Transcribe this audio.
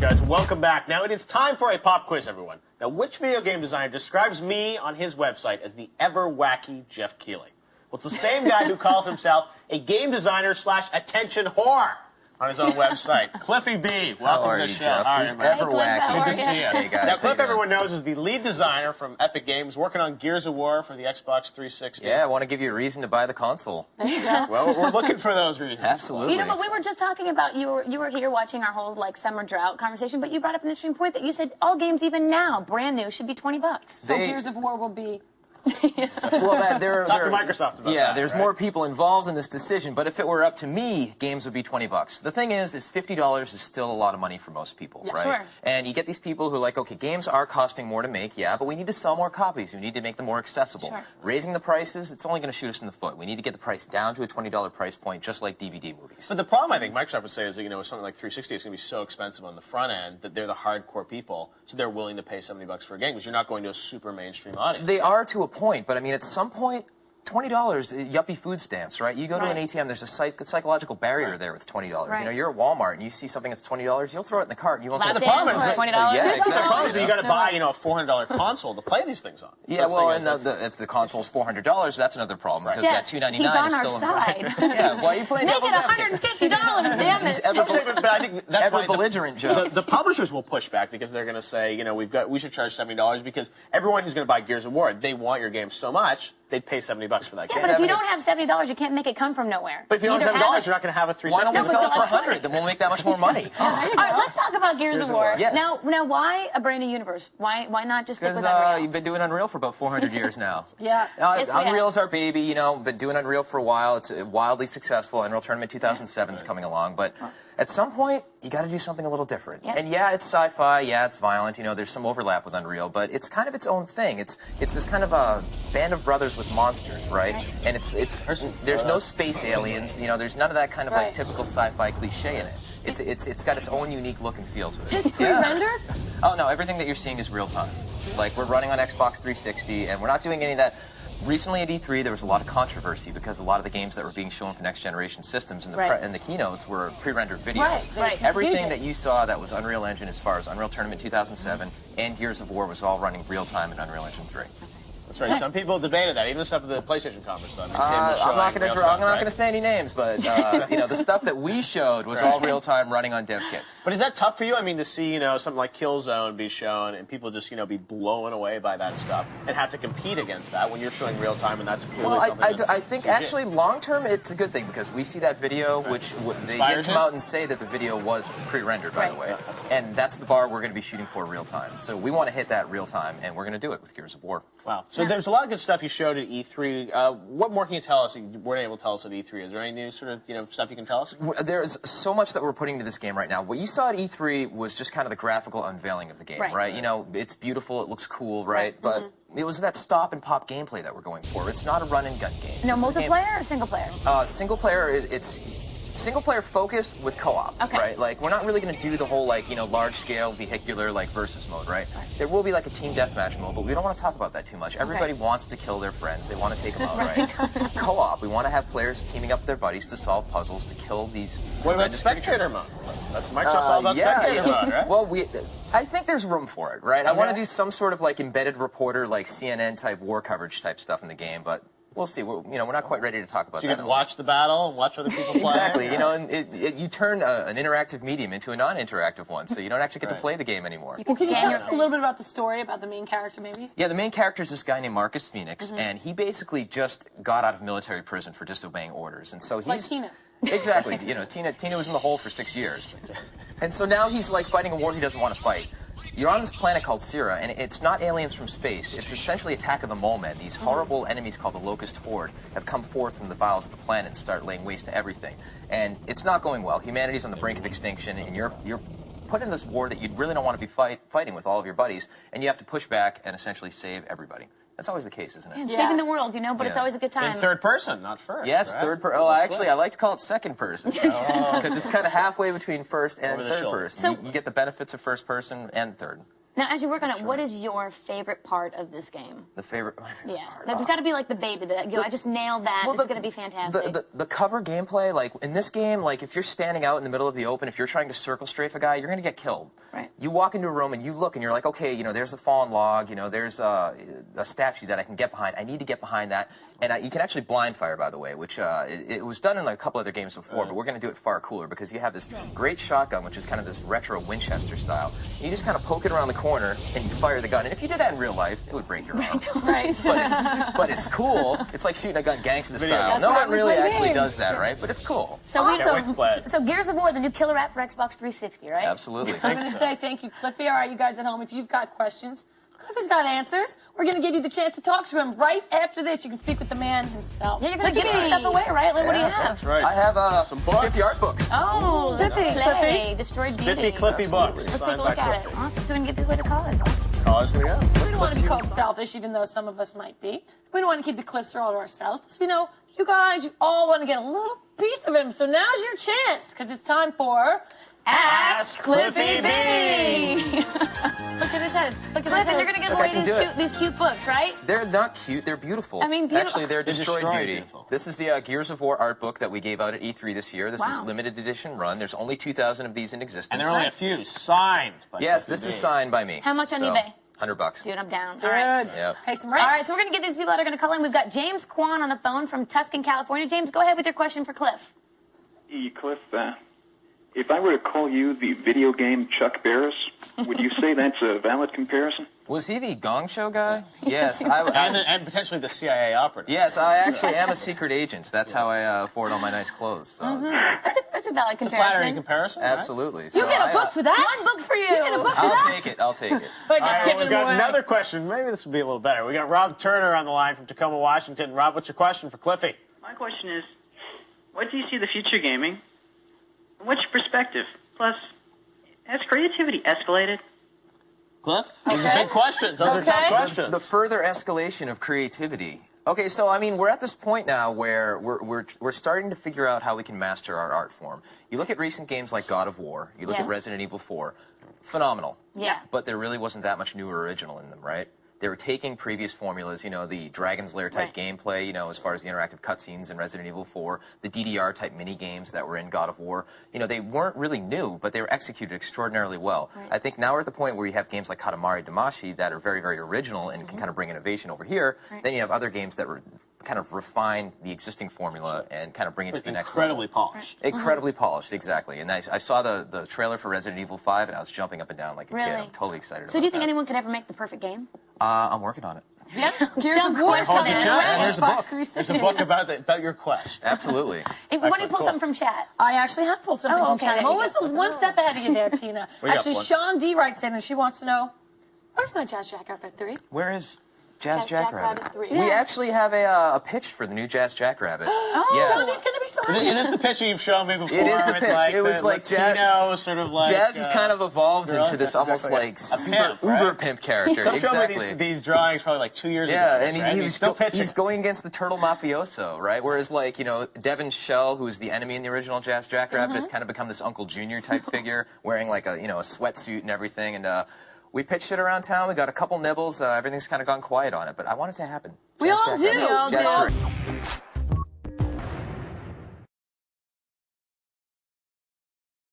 right, guys, welcome back. Now it is time for a pop quiz, everyone. Now, which video game designer describes me on his website as the ever-wacky Jeff Keighley? Well, it's the same guy who calls himself a game designer / attention whore on his own website. Cliffy B, welcome to the show. Jeff? He's ever wacky. Good to see you. Hey, guys. Now, Cliff, everyone knows, is the lead designer from Epic Games, working on Gears of War for the Xbox 360. Yeah, I want to give you a reason to buy the console. There you go. Well, we're looking for those reasons. Absolutely. You know, but we were just talking about, you were here watching our whole, summer drought conversation, but you brought up an interesting point that you said all games, even now, brand new, should be $20. So Gears of War will be... Talk Well, to Microsoft about that. There's more people involved in this decision, but if it were up to me, games would be $20. The thing is $50 is still a lot of money for most people, Yeah, right? sure. And you get these people who are like, okay, games are costing more to make, yeah, but we need to sell more copies. We need to make them more accessible. Sure. Raising the prices, it's only going to shoot us in the foot. We need to get the price down to a $20 price point, just like DVD movies. But the problem, I think, Microsoft would say is that, with something like 360, it's going to be so expensive on the front end that they're the hardcore people, so they're willing to pay $70 for a game, because you're not going to a super mainstream audience. They are to a point, but I mean, at some point, $20, yuppie food stamps, right? You go to an ATM, there's a psychological barrier there with $20. Right. You're at Walmart and you see something that's $20, you'll throw it in the cart and you won't Lap get the dance problem. for $20. Yeah, exactly. The problem is that you got to buy, a $400 console to play these things on. Yeah, well, and if the console's $400, that's another problem, because Jeff, that $299 he's on is our still side. Yeah, well, you playing Make it devil's advocate. $150, damn He's it. But I think that's ever why belligerent, Jeff. the publishers will push back, because they're going to say, we should charge $70, because everyone who's going to buy Gears of War, they want your game so much, they'd pay $70 for that game. Yeah, but if you don't have $70, you can't make it come from nowhere. But if you don't have $70, you're not going to have a 360. Why don't we sell it for it's $100? Then we'll make that much more money. All right, let's talk about Gears of War. Yes. Now, why a brand new universe? Why not just stick with Because Unreal? you've been doing Unreal for about 400 years now. Yeah. Yes, we Unreal's our baby, been doing Unreal for a while. It's wildly successful. Unreal Tournament 2007 is coming along, but at some point, you got to do something a little different. Yeah. And yeah, it's sci-fi, yeah, it's violent, there's some overlap with Unreal, but it's kind of its own thing. It's this kind of a band of brothers with monsters, right? And there's no space aliens, there's none of that kind of like typical sci-fi cliche in it. It's got its own unique look and feel to it. Just pre-rendered? Oh no, everything that you're seeing is real time. Like, we're running on Xbox 360, and we're not doing any of that. Recently at E3, there was a lot of controversy because a lot of the games that were being shown for next-generation systems in the keynotes were pre-rendered videos. Right. Everything that you saw that was Unreal Engine, as far as Unreal Tournament 2007 and Gears of War, was all running real-time in Unreal Engine 3. That's right. Some people debated that, even the stuff at the PlayStation conference. Though. I mean, Tim was I'm not showing going to say any names, but the stuff that we showed was all real-time running on dev kits. But is that tough for you? I mean, to see something like Killzone be shown and people just be blown away by that stuff and have to compete against that when you're showing real time and that's clearly something I think actually long-term it's a good thing, because we see that video, which they did come out and say that the video was pre-rendered, by the way, and that's the bar we're going to be shooting for real-time. So we want to hit that real-time, and we're going to do it with Gears of War. Wow. So there's a lot of good stuff you showed at E3. What more can you tell us you weren't able to tell us at E3? Is there any new sort of stuff you can tell us? There's so much that we're putting into this game right now. What you saw at E3 was just kind of the graphical unveiling of the game, right? It's beautiful, it looks cool, right? But it was that stop and pop gameplay that we're going for. It's not a run and gun game. No, multiplayer or single player? Single player, it's single player focused with co-op, right? Like, we're not really going to do the whole, large scale vehicular, versus mode, right? There will be, a team deathmatch mode, but we don't want to talk about that too much. Everybody wants to kill their friends. They want to take them out, right? Co-op, we want to have players teaming up with their buddies to solve puzzles, to kill these... What about spectator mode? That's Microsoft's all about spectator mode, right? Well, I think there's room for it, right? I want to do some sort of, embedded reporter, CNN-type war coverage type stuff in the game, but... We'll see. We're not quite ready to talk about that. So you can watch the battle and watch other people play? Exactly. And you turn an interactive medium into a non-interactive one, so you don't actually get to play the game anymore. Can you tell us a little bit about the story, about the main character, maybe? Yeah, the main character is this guy named Marcus Phoenix, and he basically just got out of military prison for disobeying orders. And so he's... Like Tina. Exactly. Tina was in the hole for 6 years. And so now he's, fighting a war he doesn't want to fight. You're on this planet called Sierra, and it's not aliens from space. It's essentially Attack of the Mole Men. These horrible enemies called the Locust Horde have come forth from the bowels of the planet and start laying waste to everything. And it's not going well. Humanity's on the brink of extinction, and you're put in this war that you really don't want to be fighting with all of your buddies, and you have to push back and essentially save everybody. That's always the case, isn't it? Saving the world, but it's always a good time. In third person, not first. Yes, right? third person. Oh, actually, I like to call it second person. Because it's kind of halfway between first and third person. So, you get the benefits of first person and third. Now, as you work on it, what is your favorite part of this game? My favorite part. That's got to be like the baby. I just nailed that. This is going to be fantastic. The cover gameplay, like in this game, like if you're standing out in the middle of the open, if you're trying to circle strafe a guy, you're going to get killed. Right. You walk into a room and you look and you're like, okay, there's a fallen log, there's a statue that I can get behind. I need to get behind that. And you can actually blind fire, by the way, which it was done in like a couple other games before, but we're going to do it far cooler because you have this great shotgun, which is kind of this retro Winchester style. And you just kind of poke it around the corner and you fire the gun. And if you did that in real life, it would break your arm. Right. But it's cool. It's like shooting a gun gangster style. No one really actually does that, right? But it's cool. So Gears of War, the new killer app for Xbox 360, right? Absolutely. I'm going to say thank you, Cliffy. All right, you guys at home, if you've got questions, Cliffy's got answers. We're going to give you the chance to talk to him right after this. You can speak with the man himself. Yeah, you're going to give some stuff away, right? Like, what do you have? That's right. I have some Cliffy art books. Oh, Spiffy, Cliffy. Destroyed Beauty. Spiffy Cliffy books. Let's take a look at it. Awesome. So we can get these away to college. Awesome. College we go. We don't want to be called selfish, even though some of us might be. We don't want to keep the cholesterol all to ourselves. Because we know you guys, you all want to get a little piece of him. So now's your chance, because it's time for Ask Cliffy B. Look at his head. Look at his Cliff, and head. you're going to give away these cute books, right? They're not cute. They're beautiful. I mean, beautiful. Actually, they're Destroyed Beauty. Beautiful. This is the Gears of War art book that we gave out at E3 this year. This is Wow. limited edition run. There's only 2,000 of these in existence. And there are only a few signed by Yes, Cliffy this B. is signed by me. How much on So, eBay? $100. Dude, I'm down. Good. All right. Yep. Pay some All rent. right, so we're going to get these people that are going to call in. We've got James Kwan on the phone from Tuscan, California. James, go ahead with your question for Cliff. Hey, Cliff, if I were to call you the video game Chuck Barris, would you say that's a valid comparison? Was he the Gong Show guy? Yes. And potentially the CIA operative. Yes, I actually am a secret agent. That's how I afford all my nice clothes. So. That's a valid It's a flattering comparison. comparison. Right? Absolutely. You So get a book for that? One book for you. I'll take it. I'll take it. But All just right, give we've it got away. another question. Maybe this would be a little better. We got Rob Turner on the line from Tacoma, Washington. Rob, what's your question for Cliffy? My question is, what do you see the future gaming? What's your perspective? Plus, has creativity escalated? Cliff? Those are big questions. Those are tough questions. The further escalation of creativity. Okay, so I mean, we're at this point now where we're starting to figure out how we can master our art form. You look at recent games like God of War. You look at Yes. Resident Evil 4. Phenomenal. Yeah. But there really wasn't that much new or original in them, right? They were taking previous formulas, the Dragon's Lair type gameplay, as far as the interactive cutscenes in Resident Evil 4, the DDR type mini games that were in God of War. They weren't really new, but they were executed extraordinarily well. Right. I think now we're at the point where you have games like Katamari Damacy that are very, very original and can kind of bring innovation over here. Right. Then you have other games that kind of refine the existing formula and kind of bring it to the next level. Incredibly polished. Incredibly polished, exactly. And I saw the trailer for Resident Evil 5, and I was jumping up and down like a kid. Really? I'm totally excited So about do you think that. anyone could ever make the perfect game? I'm working on it. Yep. Gears of War is Hold coming your as chat. well. And there's a Xbox book. 360. There's a book about your quest. Absolutely. Hey, why don't you Excellent, pull cool. something from chat? I actually have pulled something Oh, from okay, chat. there I'm you always go. one step ahead of you there, Tina. We got Actually, one. Sean D writes in and she wants to know, where's my Jazz Jackrabbit 3? Where is Jazz Jackrabbit Jackrabbit? 3. We Yeah. actually have a pitch for the new Jazz Jackrabbit. Sean D's going to be so happy. Is this the picture you've shown me before? It is the with, pitch. It was the like Jazz- Latino, sort of like Jazz has kind of evolved girl? into this Yeah, almost exactly. like A super pimp, right? uber pimp character. Come show me Exactly. these drawings probably like 2 years ago. Yeah, and right? he's still pitching. he's going against the turtle mafioso, right? Whereas, Devin Shell, who is the enemy in the original Jazz Jackrabbit, has kind of become this Uncle Junior type figure, wearing like a sweatsuit and everything. And we pitched it around town. We got a couple nibbles. Everything's kind of gone quiet on it, but I want it to happen. We Jazz all do. Jackrabbit. We all Jazz do. Jackrabbit.